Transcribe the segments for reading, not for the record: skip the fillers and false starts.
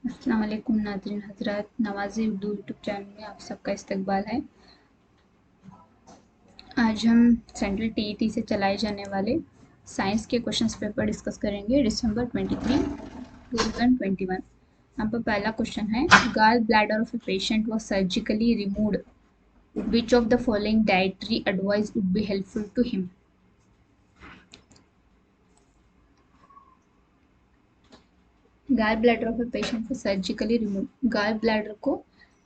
अस्सलाम वालेकुम नाज़रीन हज़रात, नवाज़-ए-उर्दू यूट्यूब चैनल में आप सबका इस्तकबाल है। आज हम सेंट्रल टीईटी से चलाए जाने वाले साइंस के क्वेश्चंस पेपर डिस्कस करेंगे दिसंबर 23, 2021। यहाँ पर पहला क्वेश्चन है, gall bladder of a patient was surgically removed, which of the following dietary advice would be helpful to him. Gall bladder of a patient को सर्जिकली रिमूव, गॉल ब्लैडर को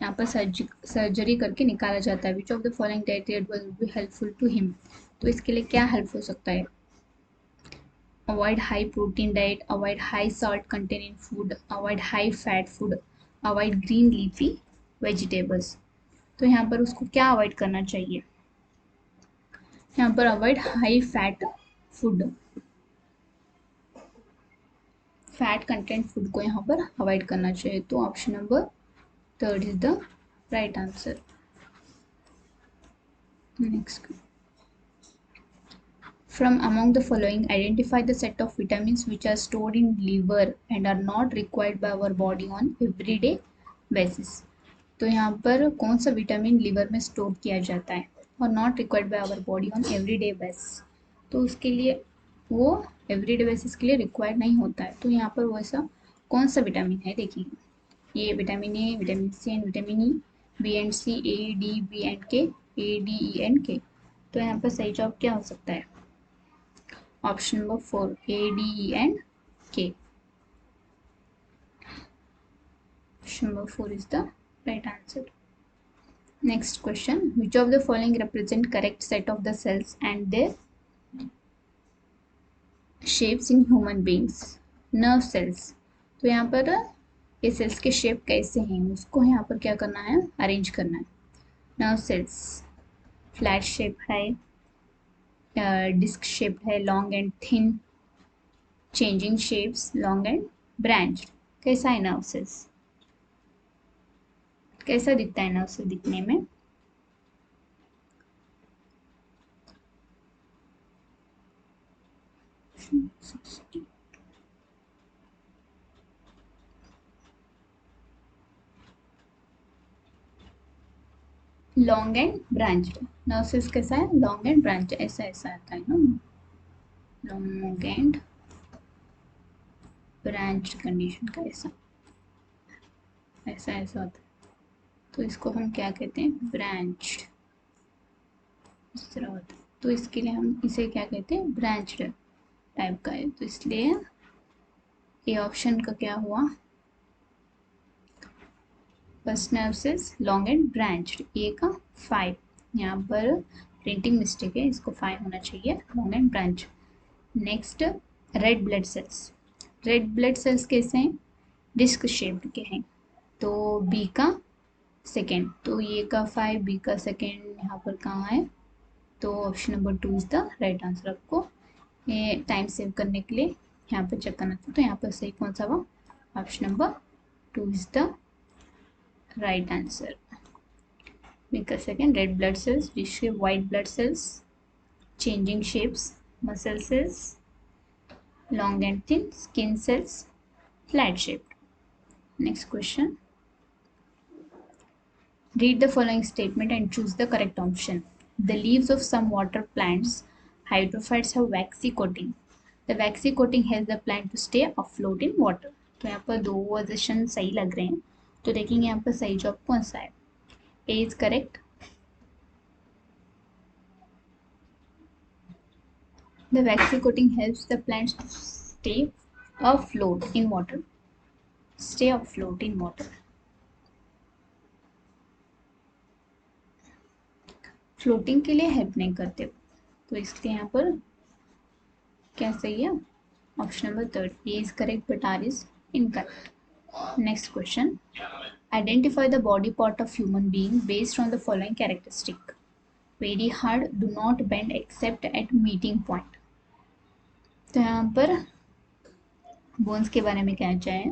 यहाँ पर surgery करके निकाला जाता है। Which of the following dietary advice would be helpful to him, तो इसके लिए क्या हेल्प हो सकता है। Avoid high protein diet, avoid high salt containing food, avoid high fat food, avoid green leafy vegetables. तो यहाँ पर उसको क्या अवॉइड करना चाहिए। यहाँ पर avoid high fat food, fat content food को यहाँ पर अवॉइड करना चाहिए। तो option number 3 is the right answer. Next, from among the following, identify the set of vitamins which are stored in liver and are not required by our body on everyday basis. तो यहाँ पर कौन सा vitamin liver में store किया जाता है और not required by our body on everyday basis, तो उसके लिए वो एवरीडे बेसिस के लिए रिक्वायर्ड नहीं होता है। तो यहाँ पर वैसा कौन सा विटामिन है देखिए, ये vitamin A, vitamin C and vitamin E, B and C, A D B and K, A D E and के। तो यहाँ पर सही जवाब क्या हो सकता है, option number 4 A D E and K. Option number 4 is the right answer. Next question, which of the following represent correct set of the cells and their shapes in human beings? Nerve cells। तो यहाँ पर ये sales के shape कैसे हैं उसको यहाँ पर क्या करना है, अरेंज करना है। नर्व सेल्स फ्लैट शेप है, डिस्क शेप है, long and thin, changing shapes, long and branched. कैसा है नर्व सेल्स, कैसा दिखता है नर्व सेल दिखने में। Long and branched, nerve cells कैसा है, लॉन्ग एंड ब्रांच, ऐसा ऐसा आता है ना, लॉन्ग एंड ब्रांच्ड कंडीशन का ऐसा ऐसा ऐसा होता है। तो इसको हम क्या कहते हैं, ब्रांच्ड, इस तरह होता है। तो इसके लिए हम इसे क्या कहते हैं, ब्रांच्ड टाइप का है। तो इसलिए ये ऑप्शन का क्या हुआ, first nerve cells long and branched, A का 5, यहाँ पर प्रिंटिंग मिस्टेक है, इसको 5 होना चाहिए, long and branch. Next, red blood cells. Red blood cells कैसे हैं, डिस्क शेप्ड के हैं। तो बी का सेकेंड, तो ए का 5, बी का सेकेंड यहाँ पर कहाँ है, तो option number 2 is the right answer. आपको ये टाइम सेव करने के लिए यहाँ पर चेक करना था। तो यहाँ पर सही कौन सा हुआ, option number 2 is the right answer. Because second, red blood cells, dish shape, white blood cells, changing shapes, muscle cells, long and thin, skin cells, flat shaped. Next question, read the following statement and choose the correct option. The leaves of some water plants hydrophytes have waxy coating. The waxy coating helps the plant to stay afloat in water. तो यहाँ पर दो version सही लग रहे हैं, तो देखेंगे यहाँ पर सही जवाब कौन सा है। A is correct, the waxy coating helps the plants to stay afloat in water. Stay afloat in water. Floating के लिए हेल्प नहीं करते, तो इसलिए यहाँ पर क्या सही है, option number 3 A is correct but R is incorrect. Next question, identify the body part of human being based on the following characteristic. Very hard, do not bend except at meeting point. तो यहाँ पर bones के बारे में क्या चाहे,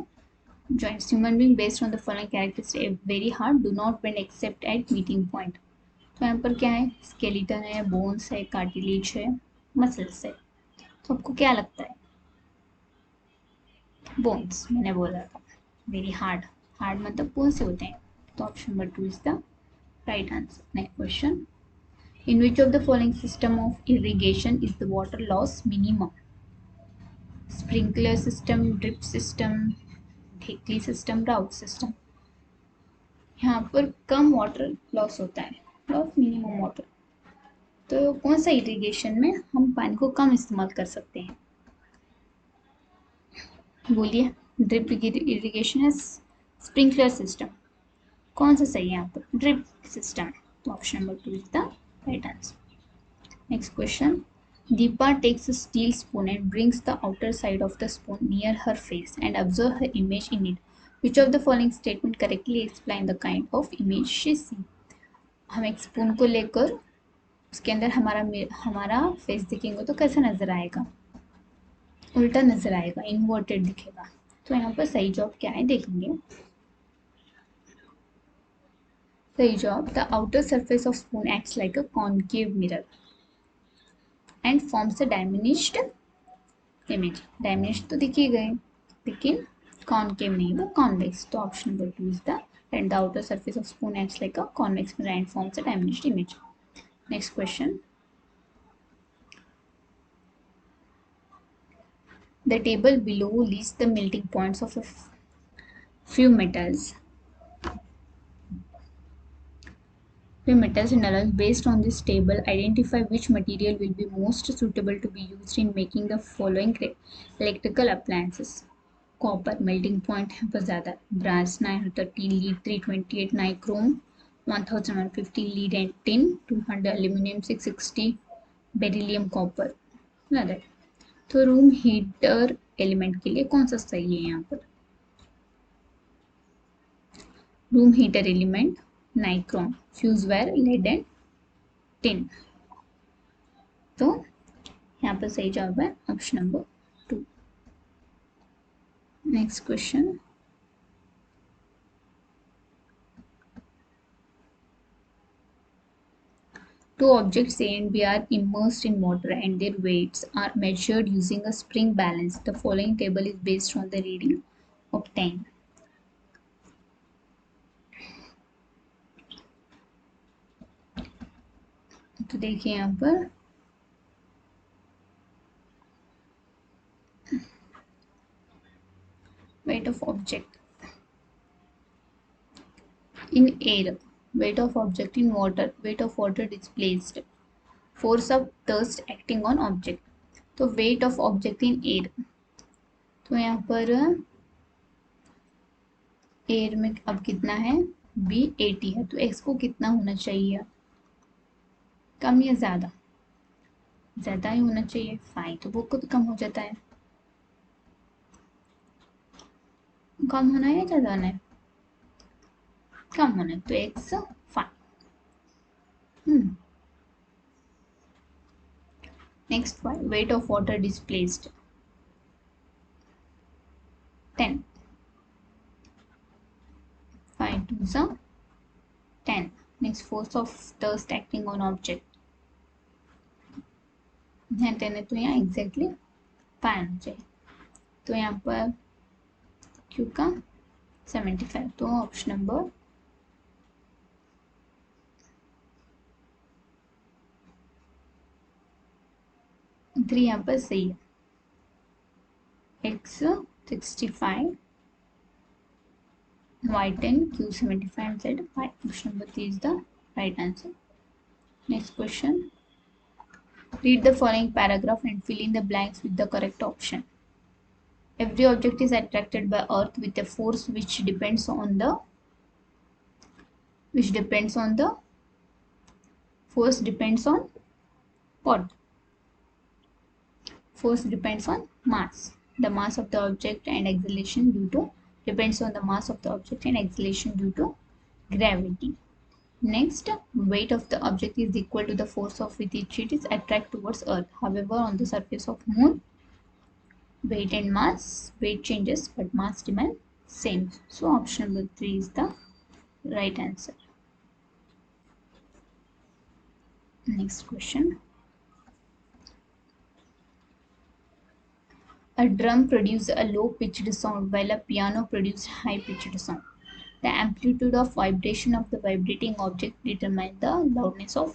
joints human being based on the following characteristics, very hard, do not bend except at meeting point। तो यहाँ पर क्या है, स्केलेटन है, बोन्स है, कार्टिलेज है, मसल्स है। तो आपको क्या लगता है, बोन्स मैंने बोला था। Very hard. हार्ड मतलब कौन से होते हैं? तो option number 2 is the right answer. Next question. In which of the following system of irrigation is the water loss minimum? Sprinkler system, drip system, ठेकली system, route system. यहाँ पर कम water loss होता है, लॉस मिनिमम वाटर. तो कौन सा irrigation में हम पानी को कम इस्तेमाल कर सकते हैं? बोलिए. ड्रिप इरिगेशन है, स्प्रिंकलर सिस्टम. कौन सा सही है यहाँ पर? Drip system. तो option number 2 is the right answer. Next question. Deepa takes a steel spoon and brings the outer side of the spoon near her face and observes her image in it. Which of the following statement correctly explain the kind of image she sees? हम एक spoon को लेकर उसके अंदर हमारा face देखेंगे तो कैसा नजर आएगा? उल्टा नजर आएगा, इन्वर्टेड दिखेगा. तो यहाँ पर सही जवाब क्या है देखेंगे. सही जवाब, the outer surface of spoon acts like a concave mirror and forms a diminished image. Diminished तो दिख ही गए, लेकिन concave नहीं, वो convex. तो option number 2 is the and the outer surface of spoon acts like a convex mirror and forms a diminished image. Next question. The table below lists the melting points of a few metals. In alloys. Based on this table, identify which material will be most suitable to be used in making the following electrical appliances. Copper melting point यहाँ पर ज़्यादा. Brass 930, lead 328, nichrome 1150, lead and tin 200, aluminum 660, beryllium copper. ज़्यादा. तो room heater element के लिए कौन सा सही है यहाँ पर? Room heater element nichrome, fuse wire lead and tin. तो यहाँ पर सही जवाब है option number 2. Next question. Two objects A and B are immersed in water and their weights are measured using a spring balance. The following table is based on the reading obtained. तो देखिए यहाँ पर weight of object in air, weight of object in water, weight of water displaced, force of thrust acting on object. तो weight of object in air, तो यहाँ पर air में अब कितना है? B 80 है, तो x को कितना होना चाहिए? कम या ज़्यादा? ज़्यादा ही होना चाहिए. 5 तो वो तो कम हो जाता है. कम होना है या ज़्यादा होना है? कम होना है, तो x 5. Next one, weight of water displaced 10. 5 to the 10. Next, force of thrust acting on object. 10 है तो यहाँ एग्जैक्टली 5 होना चाहिए. तो यहाँ पर Q का 75. तो ऑप्शन नंबर 3 यहाँ पर सही है. X 65, Y 10, Q 75 and Z 5. Option number 3 is the right answer. Next question. Read the following paragraph and fill in the blanks with the correct option. Every object is attracted by Earth with a force which depends on the force depends on what? Force depends on mass. The mass of the object and acceleration due to depends on the mass of the object and acceleration due to gravity. Next, weight of the object is equal to the force of which it is attracted towards Earth. However, on the surface of Moon, weight and mass, weight changes but mass remains same. So option number 3 is the right answer. Next question. A drum produced a low-pitched sound while a piano produced high-pitched sound. The amplitude of vibration of the vibrating object determines the loudness of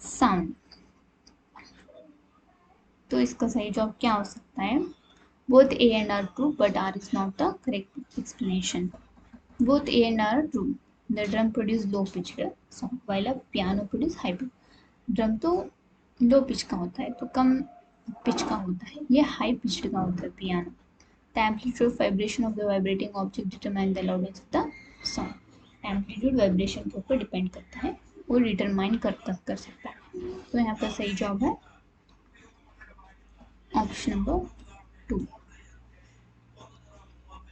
sound. तो इसका सही जवाब क्या हो सकता है? Both A and R true, but R is not the correct explanation. Both A and R true. The drum produces low-pitched sound while a piano produces high-pitched. Drum तो low pitch का होता है, तो कम पिच का होता है, ये high pitched का होता है piano. The amplitude of vibration of the vibrating object determine the loudness of the sound. Amplitude vibration के ऊपर डिपेंड करता है, वो डिटरमाइन कर सकता है. तो यहाँ पर सही जवाब है option number 2.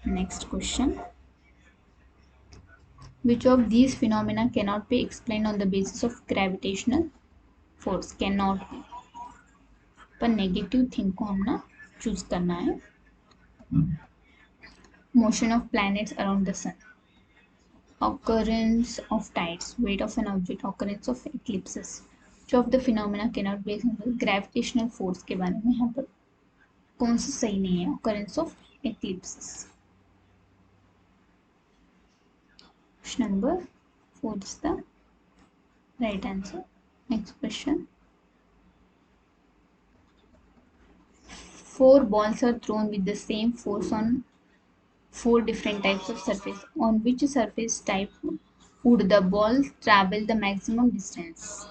Next question. Which of these phenomena cannot be explained on the basis of gravitational force? Cannot be. पर नेगेटिव थिंग को हमने चूज करना है. Motion of planets around the sun, occurrence of tides, weight of an object, occurrence of eclipses. जो of the phenomena cannot be explained. Gravitational force के बारे में यहाँ पर कौन सा सही नहीं है? occurrence of eclipses. Question number 4 is the right answer. Next question. 4 balls are thrown with the same force on 4 different types of surface. On which surface type would the ball travel the maximum distance?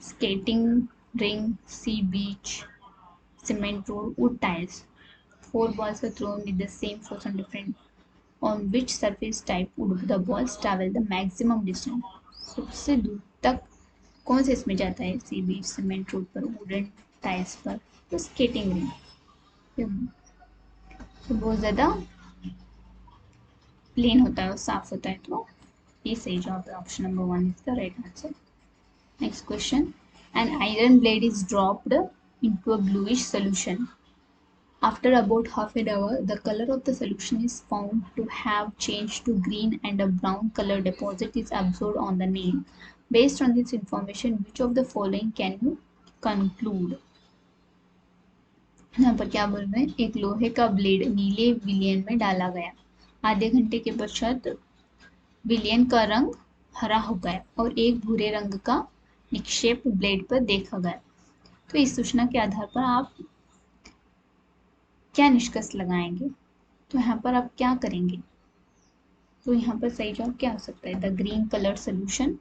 Skating ring, sea beach, cement road, wood tiles. 4 balls are thrown with the same force on different. On which surface type would the balls travel the maximum distance? सबसे दूर तक कौन से इसमें जाता है? सी बीच, cement road पर, wooden tiles पर, तो स्केटिंग रिंग. तो बहुत ज़्यादा प्लेन होता है और साफ होता है, तो ये सही जवाब है. Option number 1 is the right answer. Next question. An iron blade is dropped into a bluish solution. After about half an hour, the color of the solution is found to have changed to green and a brown color deposit is absorbed on the nail. Based on this information, which of the following can you conclude? यहाँ पर क्या बोल रहे हैं? एक लोहे का blade नीले विलियन में डाला गया. आधे घंटे के पश्चात विलियन का रंग हरा हो गया और एक भूरे रंग का निक्षेप ब्लेड पर देखा गया. तो इस सूचना के आधार पर आप क्या निष्कर्ष लगाएंगे? तो यहाँ पर आप क्या करेंगे? तो यहाँ पर सही जवाब क्या हो सकता है? द ग्रीन कलर सोल्यूशन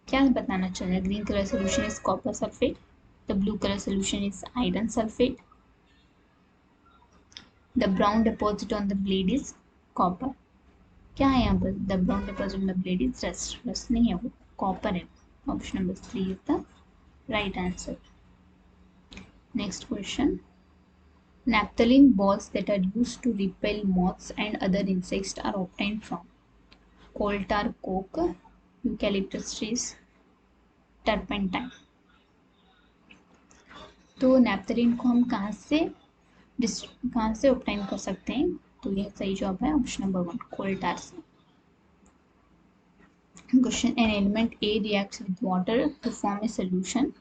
क्या बताना चाह रहा है? Green colour solution is copper sulphate. The blue colour solution is iron sulphate. The brown deposit on the blade is copper. क्या है यहाँ पर? The brown deposit on the blade is rust. Rust नहीं है, वो कॉपर है. Option number 3 is the right answer. Next question. Naphthalene balls that are used to repel moths and other insects are obtained from coal tar, coke, eucalyptus trees, turpentine. तो naphthalene को हम कहाँ से obtain कर सकते हैं? तो यह सही जवाब है ऑप्शन नंबर 1, कोल टार से. Question. An element A reacts with water to form a solution.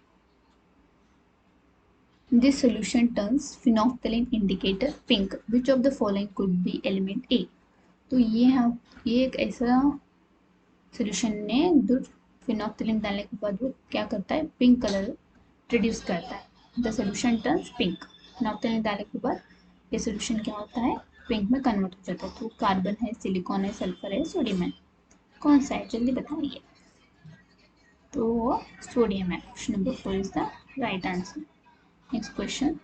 This solution turns phenolphthalein indicator pink. Which of the following could be element A? तो ये एक ऐसा सोल्यूशन ने दूध फिनोल्फथालीन डालने के बाद वो क्या करता है? पिंक कलर प्रोड्यूस करता है. The solution turns pink. Phenolphthalein डालने के बाद ये सोल्यूशन क्या होता है? पिंक में कन्वर्ट हो जाता है. तो कार्बन है, सिलिकॉन है, सल्फर है, सोडियम है. कौन सा है? जल्दी बताइए. तो सोडियम है. Option number 4 is the right answer. Next question.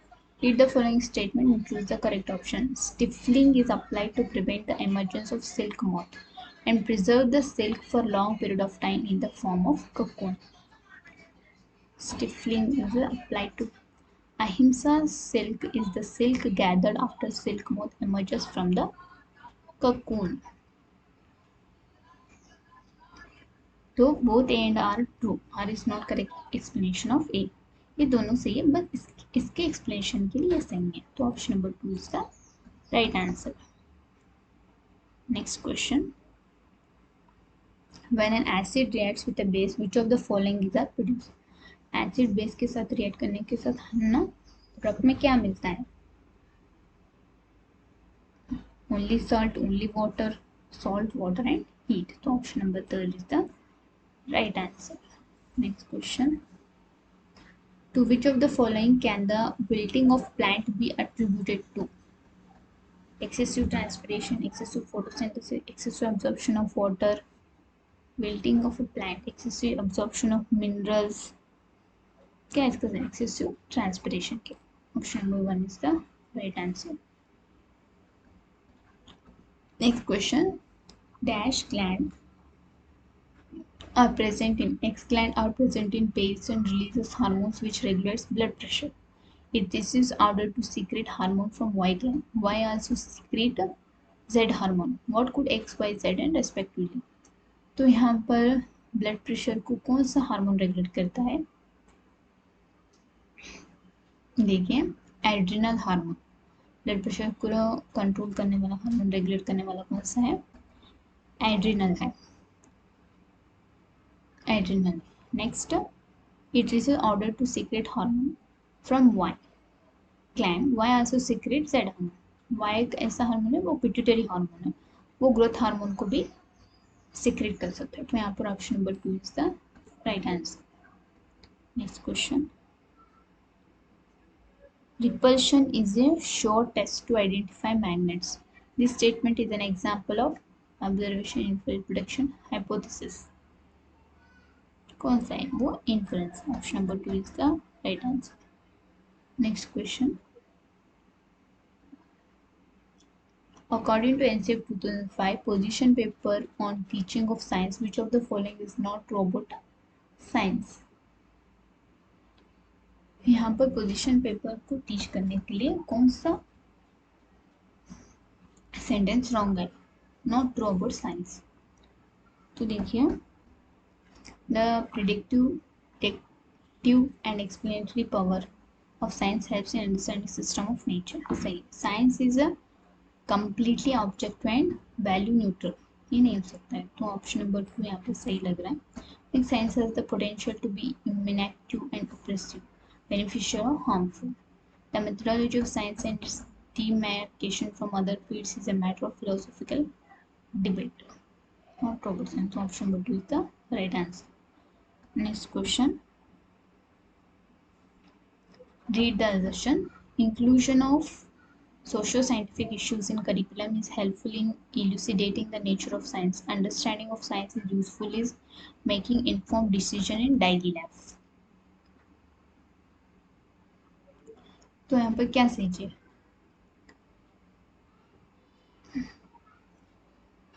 Read the following statement and choose the correct option. Stifling is applied to prevent the emergence of silk moth and preserve the silk for long period of time in the form of cocoon. Stifling is applied to ahimsa silk is the silk gathered after silk moth emerges from the cocoon. So both A and R true. R is not correct explanation of A. ये दोनों सही है, बस इसके explanation के लिए सही है. तो option number 2 is the right answer. Next question. When an acid reacts with a base, which of the following is are produce? Acid base के साथ रिएक्ट करने के साथ ना प्रोडक्ट में क्या मिलता है? Only salt, only water, salt, water and heat. तो option number 3 is the right answer. Next question. To which of the following can the wilting of plant be attributed to? Excessive transpiration, excessive photosynthesis, excessive absorption of water, wilting of a plant, excessive absorption of minerals. क्या इसका excessive transpiration के? Option number 1 is the right answer. Next question. Dash gland are present in X gland are present in base and releases hormones which regulates blood pressure. If this is ordered to secrete hormone from Y gland, Y also secrete Z hormone. What could X, Y, Z and respectively? तो यहाँ पर blood pressure को कौन सा hormone regulate करता है? देखिए, adrenal hormone. Blood pressure को कंट्रोल करने वाला हार्मोन, रेगुलेट करने वाला कौन सा है? एड्रिनल है. Adrenal. Next, it is ordered to secrete hormone from Y gland. Y also secrete Z hormone. Y एक ऐसा हार्मोन है, वो पिट्यूटरी हार्मोन है, वो ग्रोथ हार्मोन को भी सिक्रेट कर सकता है. तो यहाँ पर option number 2 is the right answer. Next question. Repulsion is a sure test to identify magnets. This statement is an example of observation, inference, prediction, hypothesis. कौन सा है वो? Influence. Option number 2 is the right answer. Next question. According to NCF 2005 position paper on teaching of science, which of the following is not robot science? यहाँ पर position paper को teach करने के लिए कौन सा सेंटेंस रॉन्ग है? Not true about science. तो देखिए, the predictive, detective and explanatory power of science helps in understanding system of nature. सही. Science is a completely object and value neutral. ये नहीं हो सकता है. तो ऑप्शन नंबर 2 यहाँ पे सही लग रहा है. Science has the potential to be inactive and oppressive, beneficial or harmful. The methodology of science and its demarcation from other fields is a matter of philosophical debate. Not robot science. Option number 2 is the right answer. Next question. Read the assertion. Inclusion of socio-scientific issues in curriculum is helpful in elucidating the nature of science. Understanding of science is useful in making informed decision in daily life. तो यहाँ पर क्या सही है?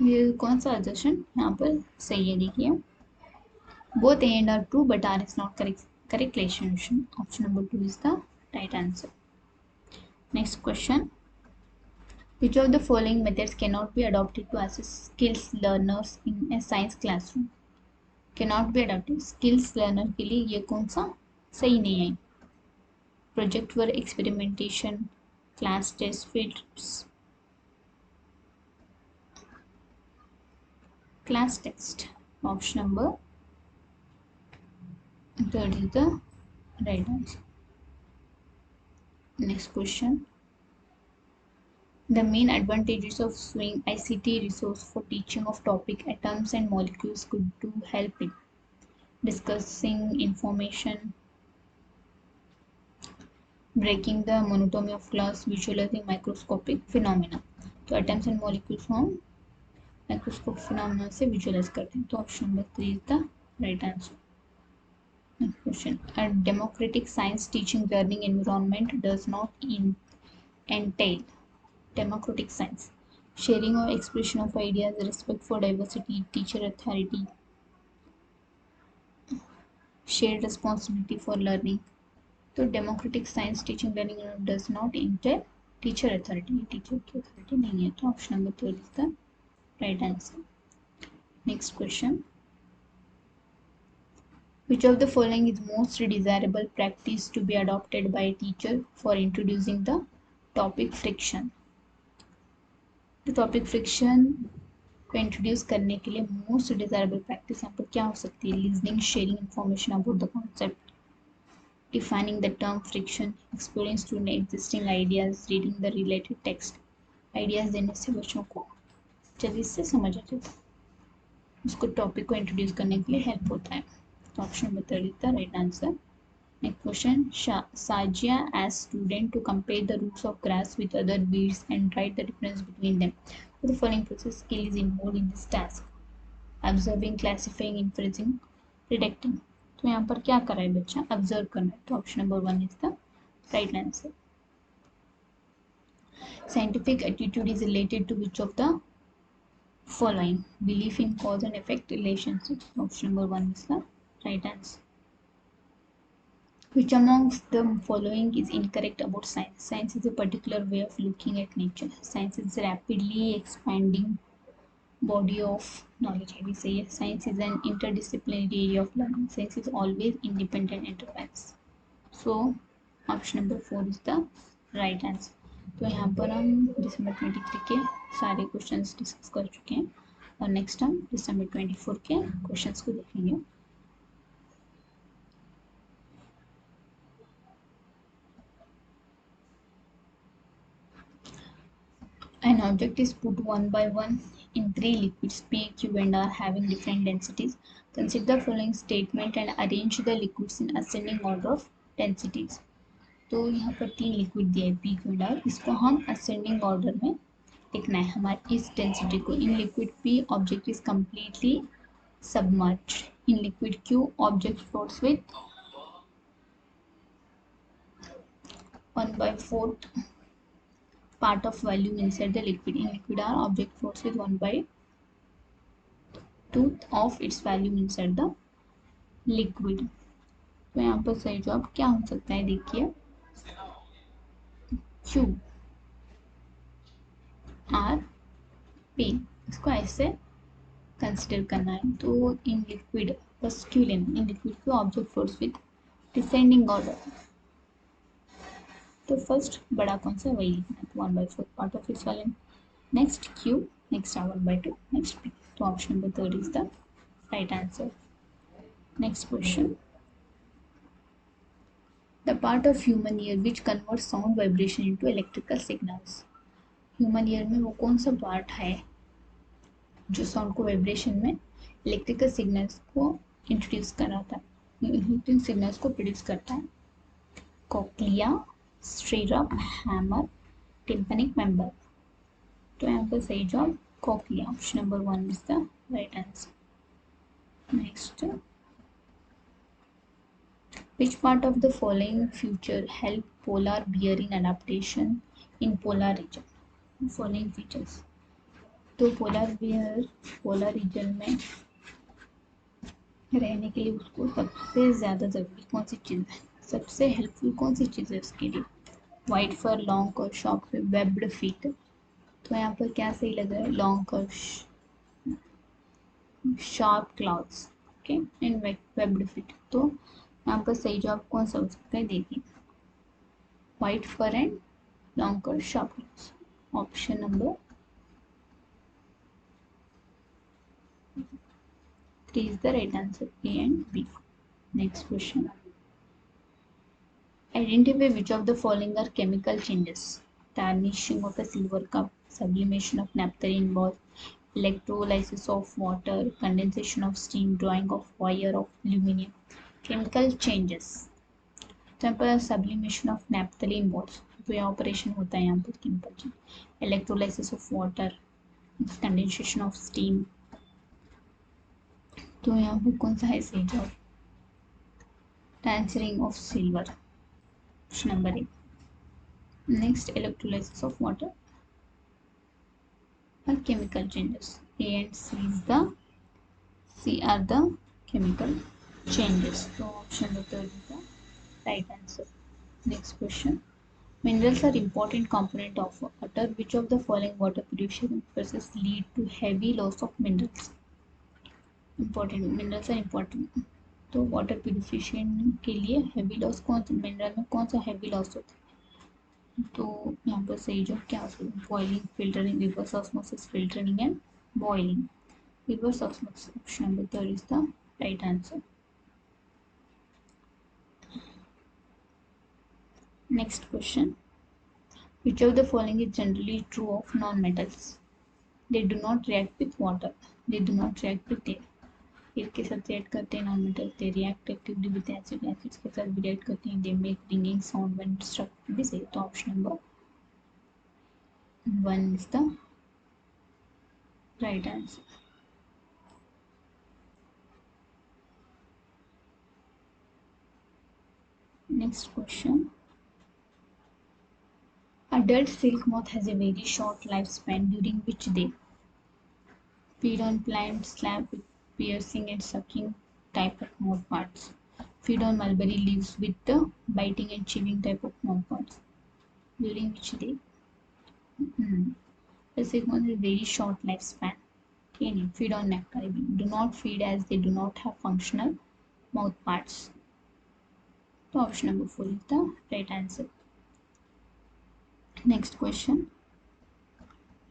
ये कौन सा assertion यहाँ पर सही है? देखिए, both A and R true but R is not correct solution. Option number 2 is the right answer. Next question. Which of the following methods cannot be adopted to assess skills learners in a science classroom? Cannot be adopted. Skills learner के लिए ये कौन सा सही नहीं है? Project work, experimentation, class test, fields, class text. Option number 3 is the right answer. Next question. The main advantages of using ICT resource for teaching of topic atoms and molecules could do help in discussing information, breaking the monotony of class, visualizing microscopic phenomena. तो atoms and molecules हम microscopic phenomena से visualize करते हैं. तो option number 3 is the right answer. Next question. A democratic science teaching learning environment does not entail democratic science, sharing or expression of ideas, respect for diversity, teacher authority, shared responsibility for learning. तो democratic science teaching learning does not inter teacher authority. Teacher की authority नहीं है. तो option number 3 is the right answer. Next question. Which of the following is most desirable practice to be adopted by a teacher for introducing the topic friction? तो topic friction को introduce करने के लिए most desirable practice यहाँ पर क्या हो सकती है? Listening, sharing information about the concept, defining the term friction, explaining student existing ideas, reading the related text. Ideas देने से बच्चों को जल्दी से समझ आ जाता है, उसको टॉपिक को इंट्रोड्यूस करने के लिए हेल्प होता है. तो option number 3 is the right answer. Next question. Sajia asked student to compare the roots of grass with other weeds and write the difference between them. So the following process skill is involved in this task. Observing, classifying, inferencing, predicting. तो यहाँ पर क्या कर रहा है बच्चा? Observe करना है. तो option number 1 is the right answer. Scientific attitude is related to which of the following? Belief in cause and effect relationship. Option number 1 is the right answer. Which amongst the following is incorrect about science? Science is a particular way of looking at nature. Science is a rapidly expanding body of knowledge. We say science is an interdisciplinary area of learning. Science is always independent enterprise. So option number 4 is the right answer. तो यहाँ पर हम दिसंबर 23 के सारे questions discuss कर चुके हैं और नेक्स्ट हम दिसंबर 24 के क्वेश्चंस को देखेंगे. An object is put one by one in 3 liquids P, Q and R having different densities. Consider the following statement and arrange the liquids in ascending order of densities. तो यहाँ पर 3 liquid दिया है P, Q and R. इसको हम ascending order में लिखना है हमारी इस डेंसिटी को. In liquid P, object is completely submerged. In liquid Q, object floats with 1/4 part of volume inside the liquid. In liquid R, object floats with 1/2 of its volume inside the liquid. तो यहाँ पर सही जवाब क्या हो सकता है? देखिए Q R P, इसको ऐसे कंसिडर करना है. तो इन लिक्विड बस Q लेना. In liquid Q object floats with descending order. तो फर्स्ट बड़ा कौन सा वही लिखना है. तो 1/4 part of its volume. Next Q, next R 1/2, next P. तो option number 3 is the right answer. Next question. The part of human ear which converts sound vibration into electrical signals. Human ear में वो कौन सा part है जो sound को vibration में electrical signals को इंट्रोड्यूस कराता है, इलेक्ट्रिकल सिग्नल्स को प्रोड्यूस करता है? Cochlea, stirrup, hammer, tympanic member. तो यहाँ पर सही जवाब cochlea. Option number 1 is the right answer. Next. Which part of the following feature help polar bear in adaptation in polar region? Following features. तो polar bear polar region में रहने के लिए उसको सबसे ज़्यादा ज़रूरी कौन सी चीज़ है? सबसे हेल्पफुल कौन सी चीज़ है उसके लिए? वाइट फर, लॉन्ग और शॉर्ट वेब्ड फीट. तो यहाँ पर क्या सही लग रहा है? लॉन्ग और sharp clouds, okay, and webbed feet. तो यहाँ पर सही जवाब कौन सा हो सकता है? देखिए वाइट फर एंड लॉन्ग और sharp clouds. Option number 3 is the right answer. A and B. Next question. Identify which of the following are chemical changes. Tarnishing of a silver cup, sublimation of naphthalene balls, electrolysis of water, condensation of steam, drawing of wire of aluminium. Chemical changes. तो यहाँ पर sublimation of naphthalene balls, तो यह operation होता है यहाँ पर chemical change. Electrolysis of water, condensation of steam. तो यहाँ पर कौन सा है सही जवाब? Transferring of silver. Option number 1. Next electrolysis of water और chemical changes. A and C is the C are the chemical changes. तो option number 3 is the right answer. Next question. Minerals are important component of water. Which of the following water purification process lead to heavy loss of minerals? Important minerals are important. तो water purification के लिए heavy loss कौन सा mineral में कौन सा heavy loss होता है? तो यहाँ पर सही जो क्या हो सकता है? Boiling, filtering, reverse osmosis, filtering and boiling. Reverse osmosis. Option number 3 is the right answer. Next question, which of the following is generally true of non-metals? They do not react with water, they do not react with air. Air के साथ react करते हैं non metal, they react actively with acid, acids के साथ भी react करते हैं, they make ringing sound when struck with air. तो option number 1 is the right answer. Next question, adult silk moth has a very short lifespan during which they feed on plant slab with piercing and sucking type of mouth parts, feed on mulberry leaves with the biting and chewing type of mouth parts, during which they the silk moth has a very short lifespan. Okay, feed on nectar, do not feed as they do not have functional mouth parts. So option number 4 is the right answer. Next question,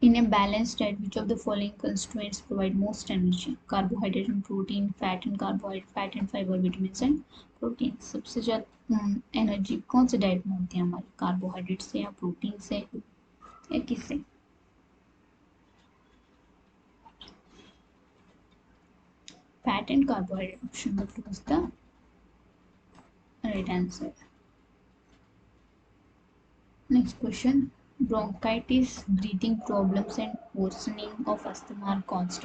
in a balanced diet, which of the following constituents provide most energy? Carbohydrate and protein, fat and carbohydrate, fat and fiber, vitamins and protein. सबसे ज़्यादा energy कौन से diet में होती है हमारी? Carbohydrate से या प्रोटीन से या किससे? Fat and carbohydrate. Option number 2 is the right answer. Next question, bronchitis, breathing problems and worsening of asthma are caused.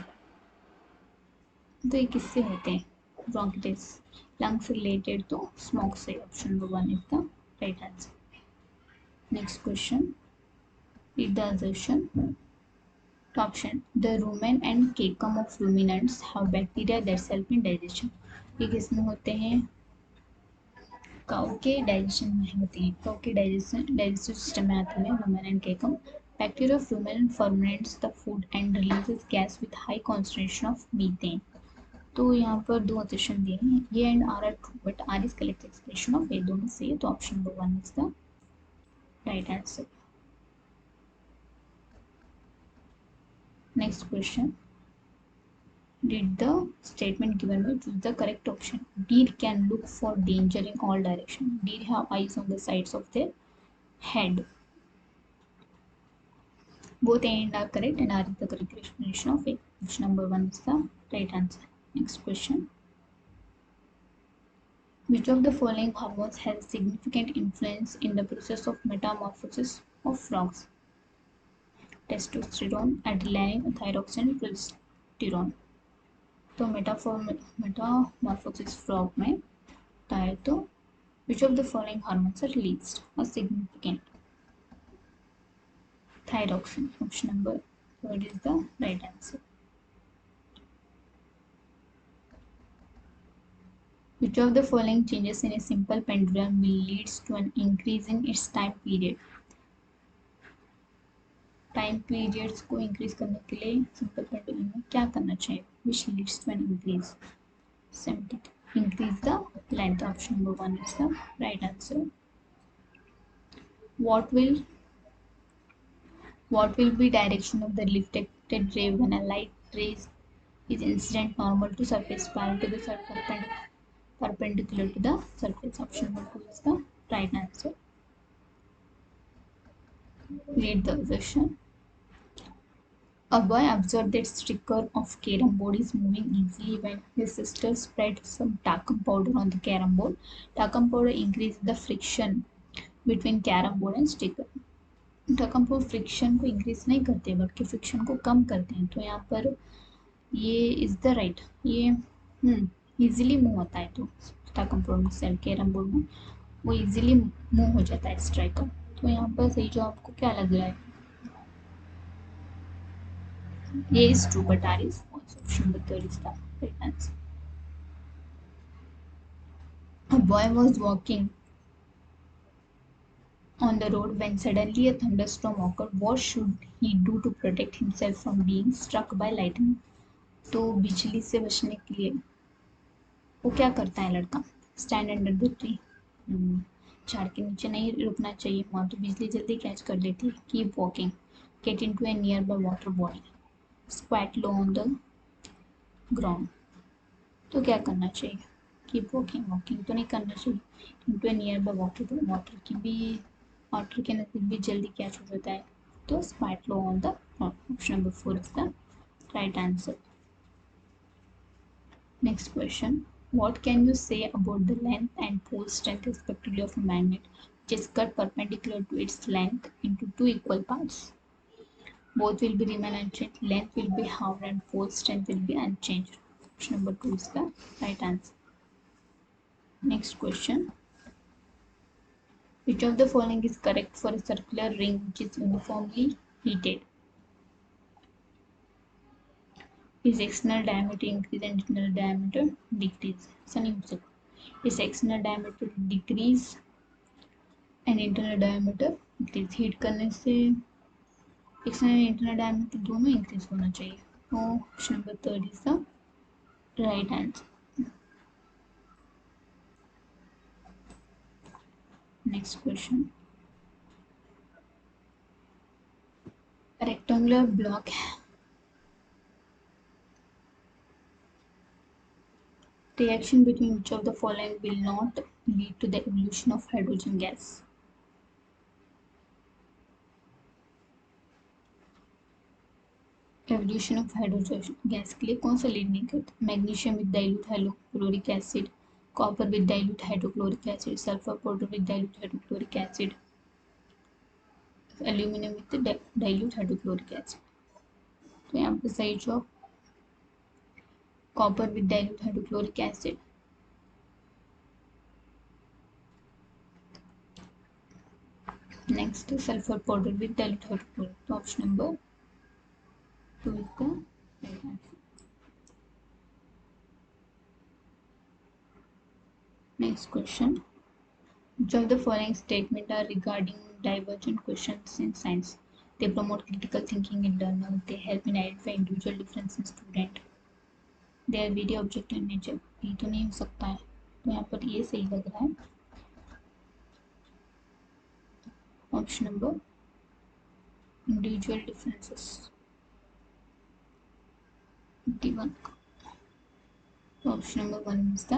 तो ये किससे होते हैं? ब्रोंकाइटिस लंग से रिलेटेड, तो स्मोक से. Option number 1 is the right answer. Next question, read the assertion. Option, the rumen and cecum of ruminants have bacteria that help in digestion. ये किसमें होते हैं? काउ के डाइजेशन में होती है. काउ के डाइजेस्टिव सिस्टम में आते हैं rumen and cecum. Bacteria of rumen ferments the food and releases gas with high concentration of methane. तो यहाँ पर दो ऑप्शन दिए हैं, A and R R true, but R is correct expression of A दोनों से. तो option number 1 is the right answer. Next question, did the statement given by choose the correct option. Deer can look for danger in all direction. Deer have eyes on the sides of their head. Both A and are correct and R is the correct explanation of A. Option number 1 is the right answer. Next question, which of the following hormones has significant influence in the process of metamorphosis of frogs? Testosterone, adrenaline, thyroxine, progesterone. तो Metamorphosis frog में होता है. तो which of the following hormones are released or significant? Thyroxine. Option number 3 is the right answer. Which of the following changes in a simple pendulum will leads to an increase in its time period? Time periods को increase करने के लिए simple pendulum में क्या करना चाहिए? which leads to an increase? 70. Increase the length. Option number 1 is the right answer. What will be direction of the reflected ray when a light ray is incident normal to surface parallel to the perpendicular to the surface? Option number 2 is the right answer. Read the assertion. A boy observed that sticker of carom board is moving easily when his sister spread some talcum powder on the carom board. Talcum powder increases the friction between carom board and sticker. talcum powder friction को increase नहीं करते बल्कि friction को कम करते हैं. तो यहाँ पर ये इज द राइट, ये इजीली मूव होता है. तो talcum powder से कैरम बोर्ड में वो इजीली मूव हो जाता है स्ट्राइकर. तो यहाँ पर सही जो आपको क्या लग रहा है? A is true but R is false. Option number 3 is the right answer. A boy was walking on the road when suddenly a thunderstorm occurred. What should he do to protect himself from being struck by lightning? तो बिजली से बचने के लिए वो क्या करता है लड़का? Stand under the tree. झाड़ के नीचे नहीं रुकना चाहिए, वहाँ तो बिजली जल्दी कैच कर लेती है. Keep walking, get into A near by water body, squat low on the ground. तो क्या करना चाहिए? Keep walking. वॉकिंग तो नहीं करना चाहिए. Into A near by water की भी वाटर के नजदीक भी जल्दी कैच हो जाता है, तो स्पार्ट लो on the option number 4 is the right answer. Next question. What can you say about the length and pole strength respectively of a magnet which is cut perpendicular to its length into two equal parts? Both will be remain unchanged. Length will be halved and pole strength will be unchanged. Option number 2 is the right answer. Next question. Which of the following is correct for a circular ring which is uniformly heated? Is external diameter increase and internal diameter decrease? ऐसा नहीं हो सकता. Is external diameter decrease and internal diameter increase? Heat करने से external and internal diameter दोनों increase होना चाहिए. So option number 3 is the right answer. Next question. A rectangular block reaction between which of the following will not lead to the evolution of hydrogen gas? Evolution of hydrogen gas के लिए कौन सा lead नहीं करता? Magnesium with dilute hydrochloric acid, copper with dilute hydrochloric acid, sulphur powder with dilute hydrochloric acid, aluminium with dilute hydrochloric acid. तो यहाँ पर सही जवाब copper with dilute hydrochloric acid. Next sulphur powder with dilute hydrochloric. तो option number 2 is the right answer. Next question. Which of the following statements are regarding divergent questions in science? They promote critical thinking in learners. They help in identifying individual difference in student. They are very objective in nature. ये तो नहीं हो सकता है, तो यहाँ पर ये सही लग रहा है. Option number individual differences 51. So option number 1 is the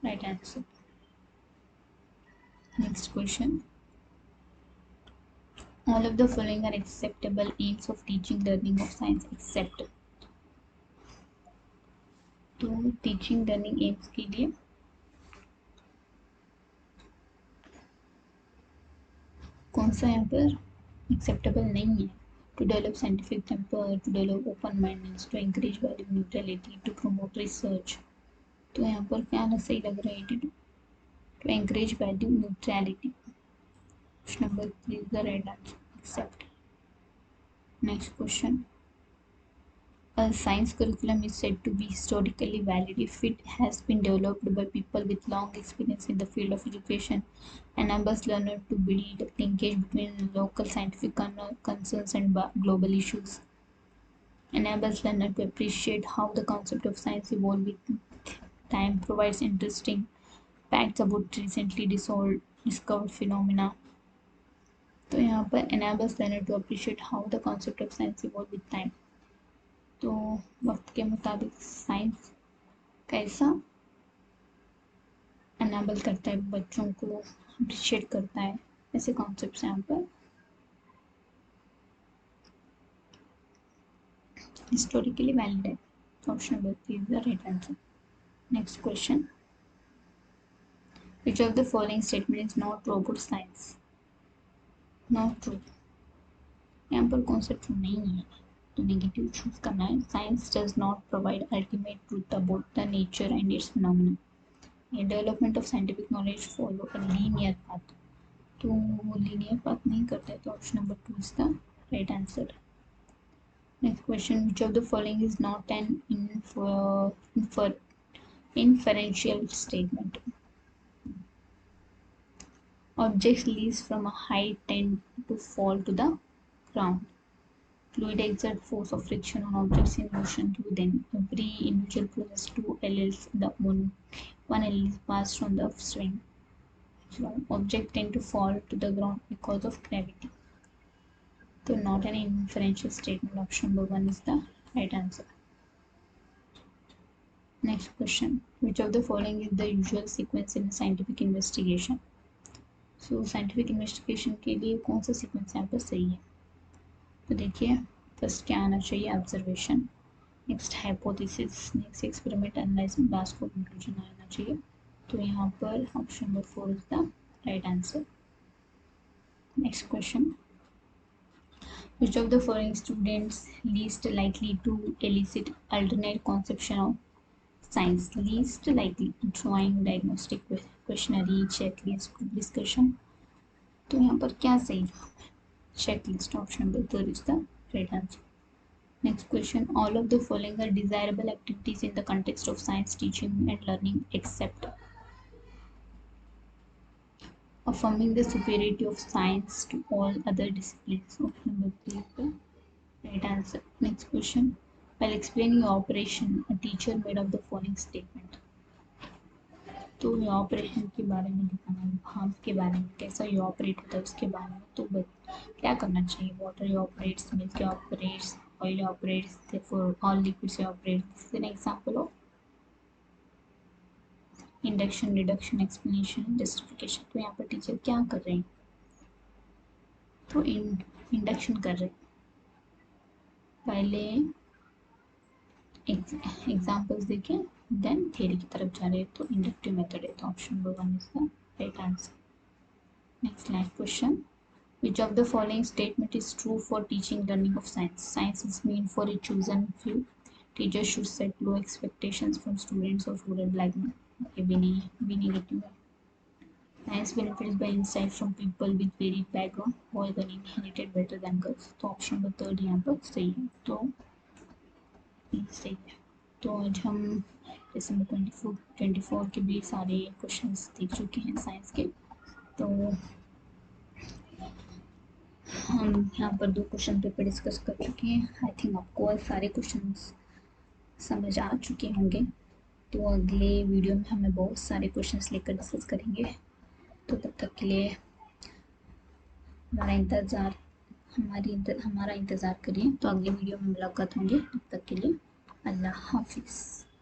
right answer. Next question. All of the following are acceptable aims of teaching learning of science except. तो teaching learning aims के लिए कौन सा यहाँ पर acceptable नहीं है? To develop scientific temper, to develop open-mindedness, to encourage value neutrality, to promote research. तो यहाँ पर क्या सही लग रहा है? To encourage value neutrality. Option number 3 is the right answer. Accept. Next question. A science curriculum is said to be historically valid if it has been developed by people with long experience in the field of education, enables learners to build linkage between local scientific concerns and global issues, enables learners to appreciate how the concept of science evolved with time, provides interesting facts about recently discovered phenomena. तो यहाँ पर enables learners to appreciate how the concept of science evolved with time. तो वक्त के मुताबिक science कैसा enable करता है, बच्चों को अप्रिशिएट करता है, ऐसे कॉन्सेप्ट्स यहाँ पर हिस्टोरिकली वैलिड है. Option number 3 is the right answer. Next question. Which of the following statement is not true about science? Not true. यहाँ पर कॉन्सेप्ट नहीं है, तो नेगेटिव चूज करना है. Science does not provide ultimate truth about the nature and its phenomena. ये development of scientific knowledge follow a linear path, तो वो लीनियर पाथ नहीं करता है, तो option number 2 is the right answer. Next question. Which of the following is not an inferential statement? Objects leaves from a height tend to fall to the ground. Fluid exerts force of friction on objects in motion through them. Every individual possesses 2 alleles. The one allele is passed on the upswing. Objects tend to fall to the ground because of gravity. So not an inferential statement. Option number 1 is the right answer. Next question. Which of the following is the usual sequence in scientific investigation? So scientific investigation के लिए कौन सा sequence यहाँ पर सही है? तो देखिए फर्स्ट क्या आना चाहिए, observation, next hypothesis, next experiment analysis, last को कंक्लूजन आना चाहिए। तो यहाँ पर option number 4 is the right answer. Next question, which of the following students least likely to elicit alternate conception of science? Least likely: drawing, diagnostic, questionnaire, checklist, group discussion। तो यहाँ पर क्या सही जवाब है? Checklist, option number 3 is the right answer. Next question, all of the following are desirable activities in the context of science teaching and learning except affirming the superiority of science to all other disciplines. Option number 3 is the right answer. Next question, while explaining your operation, a teacher made of the following statement। तो ये operation के बारे में दिखाना है, भाप के बारे में, कैसा ये ऑपरेट होता है उसके बारे में। तो क्या करना चाहिए? Water operates, milk operates, oil operates, therefore all liquids operate. This is an example of induction, reduction, explanation, justification। तो यहाँ पर टीचर क्या कर रहे हैं? तो इंडक्शन कर रहे हैं। पहले एग्जाम्पल्स देखें देन थियरी की तरफ जा रहे हैं, तो इंडक्टिव मेथड है। तो option number 1 is the right answer. Next last question, which of the following statement is true for teaching learning of science? Science is meant for a chosen few. Teachers should set low expectations from students of rural background. Okay, भी negative है। Science benefits by insight from people with varied background. Boys are inherited better than girls। तो option number 3 यहाँ पर सही है। तो सही है। तो आज हम दिसंबर 24 के भी सारे क्वेश्चंस देख चुके हैं साइंस के। तो हम यहाँ पर 2 क्वेश्चन पेपर डिस्कस कर चुके हैं। आई थिंक आपको सारे क्वेश्चंस समझ आ चुके होंगे। तो अगले वीडियो में हमें बहुत सारे क्वेश्चंस लेकर डिस्कस करेंगे। तो तब तक के लिए हमारा इंतज़ार करिए। तो अगले वीडियो में मुलाकात होंगे। तब तक के लिए अल्लाह हाफिज़।